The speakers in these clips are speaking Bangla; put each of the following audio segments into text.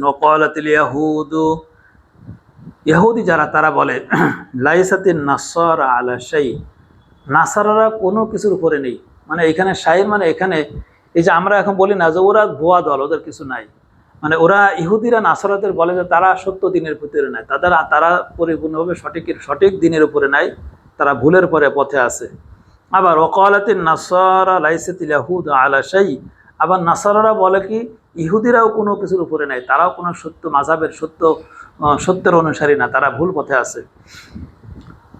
ওয়াকালাতিল ইয়াহুদু, ইহুদি যারা তারা বলে লাইসাতিন নাসারা আলা শাই, নাসারারা কোনো কিছুর উপরে নেই। মানে এখানে শাই মানে এখানে এই যে আমরা এখন বলি না যে ওরা ভুয়া দল, ওদের কিছু নাই, মানে ওরা ইহুদিরা নাসারাদের বলে যে তারা সত্য দিনের ভিতরে নাই, তারা পরিপূর্ণভাবে সঠিক দিনের উপরে নাই, তারা ভুলের পরে পথে আছে। আবার ওয়াকালাতিন নাসারা লাইসাতিল ইয়াহুদ আলা শাই, আবার নাসারারা বলে কি ইহুদিরাও কোনো কিছুর উপরে নাই, তারাও কোনো সত্য মাযহাবের সত্যের অনুসারী না, তারা ভুল পথে আছে।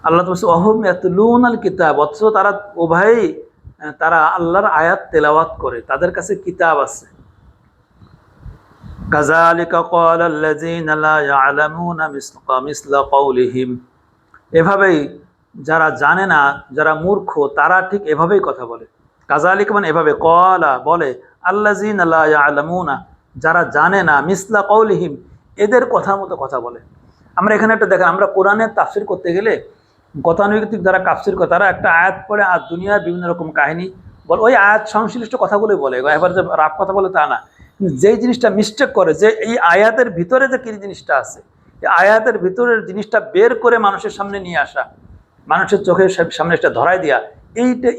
আল্লাহ তো বলছে ওয়াহুম ইয়াতলুনাল কিতাব, অথচ তারা উভয়ই তারা আল্লাহর আয়াত তেলাওয়াত করে, তাদের কাছে কিতাব আছে। কাযালিকা ক্বালাল্লাযীনা লা ইয়ালামুনা মিসলা কাওলিহিম, এভাবেই যারা জানে না, যারা মূর্খ, তারা ঠিক এভাবেই কথা বলে। কাযালিকা মানে এভাবে, ক্বালা বলে, আল্লাযীনা লা ইয়ালামুনা যারা জানে না, মিসলা কাওলিহিম এদের কথার মতো কথা বলে। আমরা এখানে একটা দেখেন, আমরা কোরআনের তাফসির করতে গেলে গতানুগতিক যারা তাফসির করে তারা একটা আয়াত পড়ে আর দুনিয়ার বিভিন্ন রকম কাহিনী বলে, ওই আয়াত সংশ্লিষ্ট কথাগুলোই বলে, এবার যে রাপ কথা বলে তা না। যেই জিনিসটা মিস্টেক করে, যে এই আয়াতের ভিতরে যে কি জিনিসটা আছে, এই আয়াতের ভিতরের জিনিসটা বের করে মানুষের সামনে নিয়ে আসা, মানুষের চোখের সামনে এটা ধরাই দেওয়া,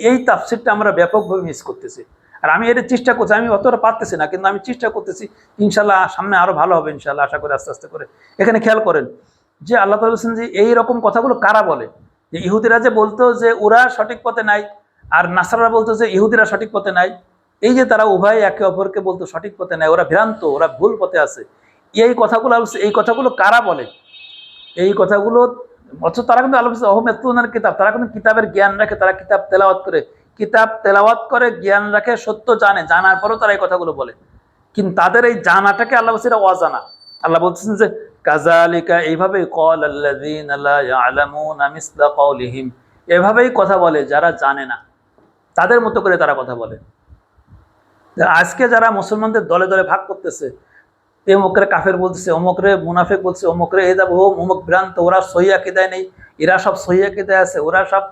এই তাফসিরটা আমরা ব্যাপকভাবে মিস করতেছি। আর আমি এটা চেষ্টা করছি, আমি অতটা পারতেছি না, কিন্তু আমি চেষ্টা করতেছি, ইনশাল্লাহ সামনে আরো ভালো হবে ইনশাল্লাহ, আশা করি আস্তে আস্তে করে। এখানে খেয়াল করেন যে আল্লাহ তাআলা বলছেন যে এই রকম কথাগুলো কারা বলে, যে ইহুদিরা যে বলতো যে ওরা সঠিক পথে নাই, আর নাসারারা বলতো যে ইহুদিরা সঠিক পথে নাই, এই যে তারা উভয় একে অপরকে বলতো সঠিক পথে নাই, ওরা ভ্রান্ত, ওরা ভুল পথে আছে, এই কথাগুলো কারা বলে, এই কথাগুলো, অথচ তারা কিন্তু আল্লাহ আহমেদ কিতাব, তারা কিন্তু কিতাবের জ্ঞান রাখে, তারা কিতাব তেলাওয়াত করে জ্ঞান রাখে, সত্য জানে, জানার পরেও তারা এই কথাগুলো বলে। কিন্তু তাদের এই জানাটাকে আল্লাহ বলছে এটা অজানা। আল্লাহ বলছেন যে কাযালিকা, এইভাবেই ক্বালাল্লাযীনা লা ইয়ালামুনা মিসলা কাওলিহিম, এভাবেই কথা বলে যারা জানে না, তাদের মতো করে তারা কথা বলে। আজকে যারা মুসলমানদের দলে দলে ভাগ করতেছে, অমুকরে কাফের বলতেছে, অমুকরে মুনাফিক বলছে, অমুকরে এ যাবো, অমুক ভ্রান্ত, ওরা সহি আকীদায় নেই, এরা সব সহি আকীদায় আছে, ওরা সব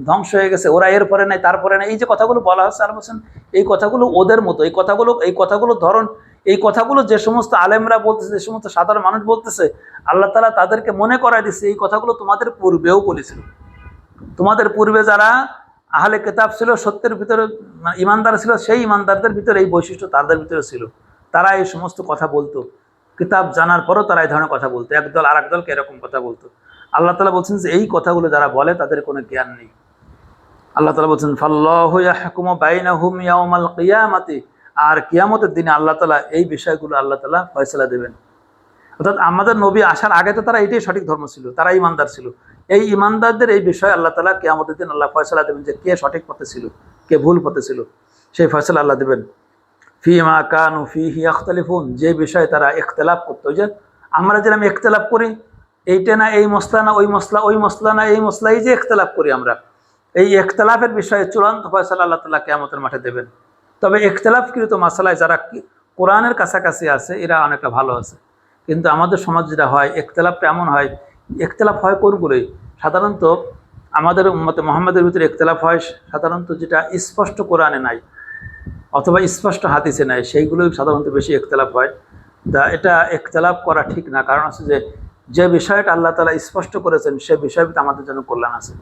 ধ্বংস হয়ে গেছে, ওরা এরপরে নাই তারপরে নাই, এই যে কথাগুলো বলা হচ্ছে আল্লাহ বলছেন এই কথাগুলো ওদের মতো, এই কথাগুলো ধরন, এই কথাগুলো যে সমস্ত আলেমরা বলতেছে, যে সমস্ত সাধারণ মানুষ বলতেছে, আল্লাহ তাআলা তাদেরকে মনে করায় দিচ্ছে এই কথাগুলো তোমাদের পূর্বেও বলেছিল। তোমাদের পূর্বে যারা আহলে কিতাব ছিল, সত্যের ভিতরে ইমানদার ছিল, সেই ইমানদারদের ভিতরে এই বৈশিষ্ট্য তাদের ভিতরে ছিল, তারা এই সমস্ত কথা বলতো, কিতাব জানার পরও তারা এই ধরনের কথা বলতো, একদল আর একদলকে এরকম কথা বলতো। আল্লাহ তাআলা বলছেন যে এই কথাগুলো যারা বলে তাদের কোনো জ্ঞান নেই। আল্লাহ তাআলা বলছেন ফাল্লাহু ইয়াহকুমু বাইনাহুম ইয়াউমাল কিয়ামাতি, আর কিয়ামতের দিনে আল্লাহ তাআলা এই বিষয়গুলো আল্লাহ তাআলা ফয়সালা দেবেন। অর্থাৎ আমাদের নবী আসার আগে তো তারা এটাই সঠিক ধর্ম ছিল, তারা ইমানদার ছিল, এই ইমানদারদের এই বিষয়ে আল্লাহ তাআলা কিয়ামতের দিন আল্লাহ ফয়সালা দেবেন যে কে সঠিক পথে ছিল, কে ভুল পথে ছিল, সেই ফয়সালা আল্লাহ দেবেন। ফিমা কানু ফিহি ইয়াখতালিফুন, যে বিষয়ে তারা ইখতিলাফ করতো, যে আমরা যেরকম ইখতিলাফ করি, এইটা না এই মসলা না ওই মসলা, ওই মসলা না এই মসলা, এই যে ইখতিলাফ করি আমরা, এই ইখতিলাফের বিষয়ে চূড়ান্ত ফয়সালা আল্লাহ তাআলা কিয়ামতের মাঠে দেবেন। তবে ইখতিলাফকৃত মাসালায় যারা কোরআনের কাছাকাছি আছে এরা অনেকটা ভালো আছে, কিন্তু আমাদের সমাজ যেটা হয়, ইখতিলাফটা এমন হয়, ইখতিলাফ হয় কোনগুলোই সাধারণত আমাদের উম্মতে মুহাম্মাদের ভিতরে ইখতিলাফ হয় সাধারণত যেটা স্পষ্ট কোরআনে নাই অথবা স্পষ্ট হাদিসে নাই, সেইগুলোই সাধারণত বেশি ইখতিলাফ হয়। এটা ইখতিলাফ করা ঠিক না, কারণ আছে যে বিষয়টা আল্লাহ তাআলা স্পষ্ট করেছেন সে বিষয়ের ভিতরে আমাদের জন্য কল্যাণ আছে,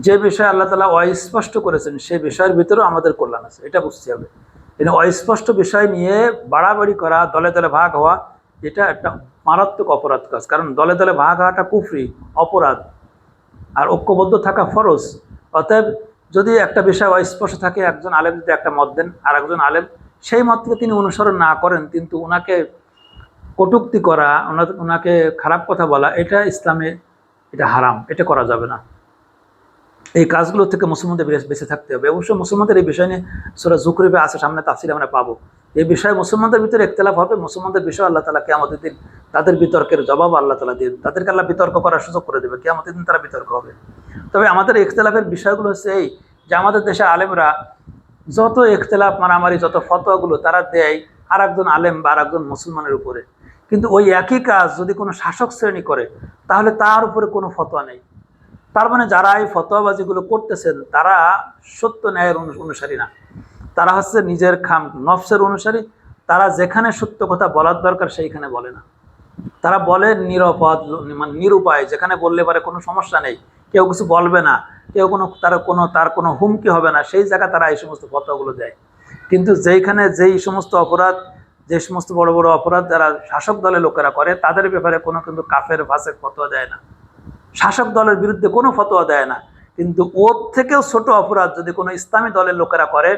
যে বিষয় আল্লাহ তাআলা অস্পষ্ট করেছেন সেই বিষয়ের ভিতরেও আমাদের কল্যাণ আছে, এটা বুঝতে হবে। কিন্তু অস্পষ্ট বিষয় নিয়ে বাড়াবাড়ি করা, দলে দলে ভাগ হওয়া, এটা একটা মারাত্মক অপরাধ কাজ, কারণ দলে দলে ভাগ হওয়াটা কুফরি, অপরাধ, আর ঐক্যবদ্ধ থাকা ফরজ। অতএব যদি একটা বিষয় অস্পষ্ট থাকে, একজন আলেম যদি একটা মত দেন, আর একজন আলেম সেই মতকে তিনি অনুসরণ না করেন, কিন্তু ওনাকে কটূক্তি করা, ওনাকে খারাপ কথা বলা, এটা ইসলামে এটা হারাম, এটা করা যাবে না। এই কাজগুলো থেকে মুসলমানদের বেঁচে থাকতে হবে। অবশ্যই মুসলমানদের এই বিষয় নিয়ে সূরা যুকরিফে আছে, সামনে তাফসীরে আমরা পাবো, এই বিষয়ে মুসলমানদের ভিতরে ইখতিলাফ হবে, মুসলমানদের বিষয়ে আল্লাহ তাআলা কিয়ামতের দিন তাদের বিতর্কের জবাব আল্লাহ তাআলা দিয়ে তাদেরকে আল্লাহ বিতর্ক করার সুযোগ করে দেবে, কিয়ামতের দিন তারা বিতর্ক হবে। তবে আমাদের ইখতিলাফের বিষয়গুলো হচ্ছে এই, যে আমাদের দেশে আলেমরা যত ইখতিলাফ মারামারি, যত ফতোয়াগুলো তারা দেয় আর একজন আলেম বা আর একজন মুসলমানের উপরে, কিন্তু ওই একই কাজ যদি কোনো শাসক শ্রেণী করে তাহলে তার উপরে কোনো ফতোয়া নেই। তার মানে যারা এই ফতোয়াবাজিগুলো করতেছেন তারা সত্য ন্যায়ের অনুসারী না, তারা হচ্ছে নিজের নফসের অনুসারী, তারা যেখানে সত্য কথা বলার দরকার সেইখানে বলে না। তারা বলে নিরপদ, মানে নিরুপায়, যেখানে বললে পারে কোনো সমস্যা নেই, কেউ কিছু বলবে না, কেউ তার কোনো হুমকি হবে না, সেই জায়গায় তারা এই সমস্ত ফতোয়াগুলো দেয়। কিন্তু যেইখানে যেই সমস্ত অপরাধ, যে সমস্ত বড় বড় অপরাধ যারা শাসক দলের লোকেরা করে, তাদের ব্যাপারে কোনো কিন্তু কাফের ফাসেক ফতোয়া দেয় না, শাসক দলের বিরুদ্ধে কোনো ফতোয়া দেয় না। কিন্তু ওর থেকেও ছোট অপরাধ যদি কোনো ইসলামী দলের লোকেরা করে,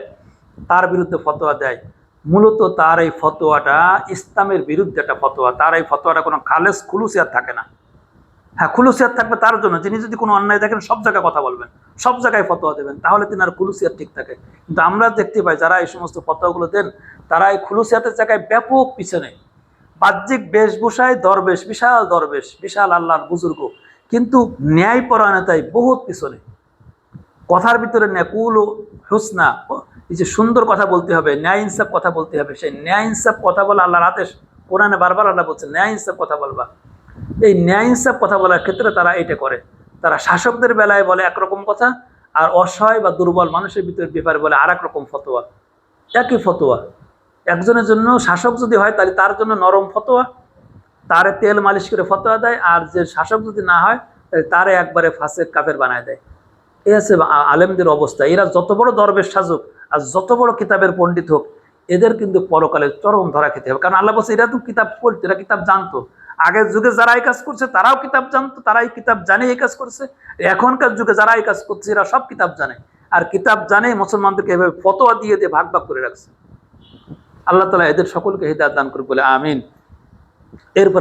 তার বিরুদ্ধে ফতোয়া দেয়। মূলত তার এই ফতোয়াটা ইসলামের বিরুদ্ধে একটা ফতোয়া, তার এই ফতোয়াটা কোনো খালেস খুলুসিয়াত থাকে না। হ্যাঁ, খুলুসিয়াত থাকবে তার জন্য, যিনি যদি কোনো অন্যায় দেখেন সব জায়গায় কথা বলবেন, সব জায়গায় ফতোয়া দেবেন, তাহলে তিনি আর খুলুসিয়াত ঠিক থাকে। কিন্তু আমরা দেখতে পাই যারা এই সমস্ত ফতোয়াগুলো দেন, তারা এই খুলুসিয়াতের জায়গায় ব্যাপক পিছনে, বাহ্যিক বেশভূষায় দরবেশ, বিশাল দরবেশ, বিশাল আল্লাহর বুজুর্গ, কিন্তু ন্যায় পরায়ণতায় বহুত পিছনে। কথার ভিতরে নেকুল ও হুসনা, এই যে সুন্দর কথা বলতে হবে, ন্যায় ইনসাফ কথা বলতে হবে, সেই ন্যায় ইনসাফ কথা বলা আল্লাহর আদেশ। কোরআনে বারবার আল্লাহ বলছেন ন্যায় ইনসাফ কথা বলবা। এই ন্যায় ইনসাফ কথা বলার ক্ষেত্রে তারা এটা করে, তারা শাসকদের বেলায় বলে একরকম কথা, আর অসহায় বা দুর্বল মানুষের ভিতরে ব্যাপারে বলে আর এক রকম ফতোয়া। একই ফতোয়া, একজনের জন্য শাসক যদি হয় তাহলে তার জন্য নরম ফতোয়া, তারে তেল মালিশ করে ফতোয়া দেয়, আর যে শাসক যদি না হয় তাহলে তারে একবারে ফাসেক কাফের বানায় দেয়। এই আছে আলেমদের অবস্থা। এরা যত বড় দরবেশ সাজুক আর যত বড় কিতাবের পণ্ডিত হোক, এদের কিন্তু পরকালে চরম ধরা খেতে হবে। কারণ আল্লাহ বলছে এরা তো কিতাব পড়তো, এরা কিতাব জানতো। আগের যুগে যারা এই কাজ করছে তারাও কিতাব জানতো, তারা এই কিতাব জানে এই কাজ করছে। এখনকার যুগে যারা এই কাজ করছে এরা সব কিতাব জানে, আর কিতাব জানে মুসলমানদেরকে এভাবে ফতোয়া দিয়ে ভাগ ভাগ করে রাখছে। আল্লাহ তাআলা এদের সকলকে হিদায়াত দান করুক বলে আমিন। এরপর